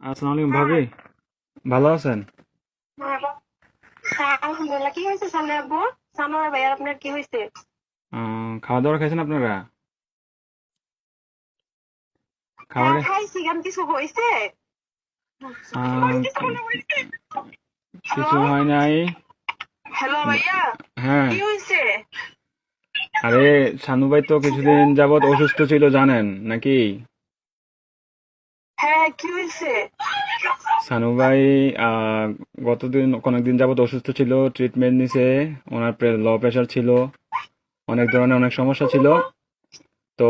আসসালামু আলাইকুম ভাবি, ভালো আছেন? হ্যাঁ, আলহামদুলিল্লাহ। কি হয়েছে সামনে আব্বু? সানোয়ার ভাইয়া আপনার কি হয়েছে? খাওয়া দাওয়া খাইছেন আপনারা? হ্যাঁ খাবারে খাইছি, কেন কিছু হয়েছে? আহ, কি- হ্যালো, কিছু হয় নাই। হ্যালো ভাইয়া, হ্যাঁ, কি হয়েছে? আরে শানু ভাই তো কিছুদিন যাবত অসুস্থ ছিল জানেন নাকি? হ্যাঁ, কি হয়েছে? শানু ভাই আহ, কয়েকদিন যাবত অসুস্থ ছিল, ট্রিটমেন্ট নিছে। ওনার লো প্রেশার ছিল, অনেক ধরনের অনেক সমস্যা ছিল। তো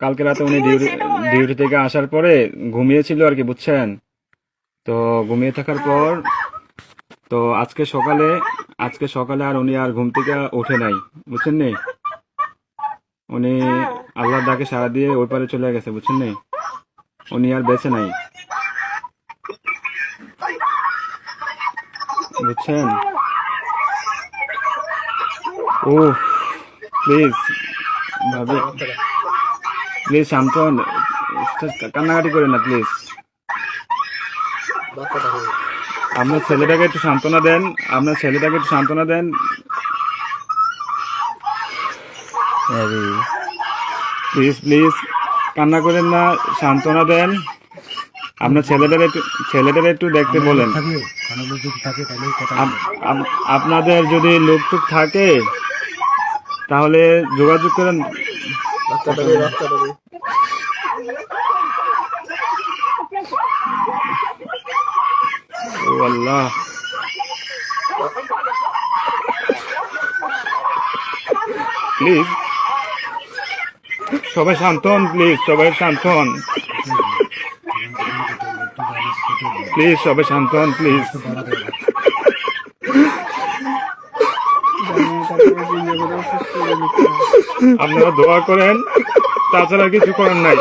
কালকে রাতে কি উনি হয়েছে এটা বলেন। ডিউটি থেকে আসার পরে ঘুমিয়েছিল আর কি, বুঝছেন? তো ঘুমিয়ে থাকার হ্যাঁ, পর তো আজকে সকালে আর উনি আর ঘুম থেকে ওঠে নাই, বুঝছেন নি? উনি হ্যাঁ, আল্লাহর ডাকে সাড়া দিয়ে ওই পারে চলে গেছে, বুঝছেন নি? উনি আর বেঁচে নাই, বুঝছেন? ও, প্লিজ ভাবি, প্লিজ শান্ত হন। কান্নাকাটি করেন না প্লিজ। আপনার ছেলেটাকে একটু সান্ত্বনা দেন। আপনার ছেলেটাকে একটু সান্ত্বনা দেন। আরে প্লিজ প্লিজ, কান্না করেন না, সান্ত্বনা দেন। আপনার ছেলেটারে একটু দেখতে আমাদের লোক বলেন। থাকে, ভালো লোক যদি থাকে তাহলে কথা আপ- বলেন। আপনাদের যদি লোকটুক থাকে তাহলে যোগাযোগ করেন। কথা বলেন। ও আল্লাহ, প্লিজ সবাই শান্ত হন, প্লিজ সবাই শান্ত হন, কেটে দিন, এখন কেটে দিন, একটু ব্যালেন্স কেটে দিন, প্লিজ সবাই শান্ত হন, প্লিজ। একটু বাড়া দেন। আপনারা দোয়া করেন, তাছাড়া কিছু করার নাই।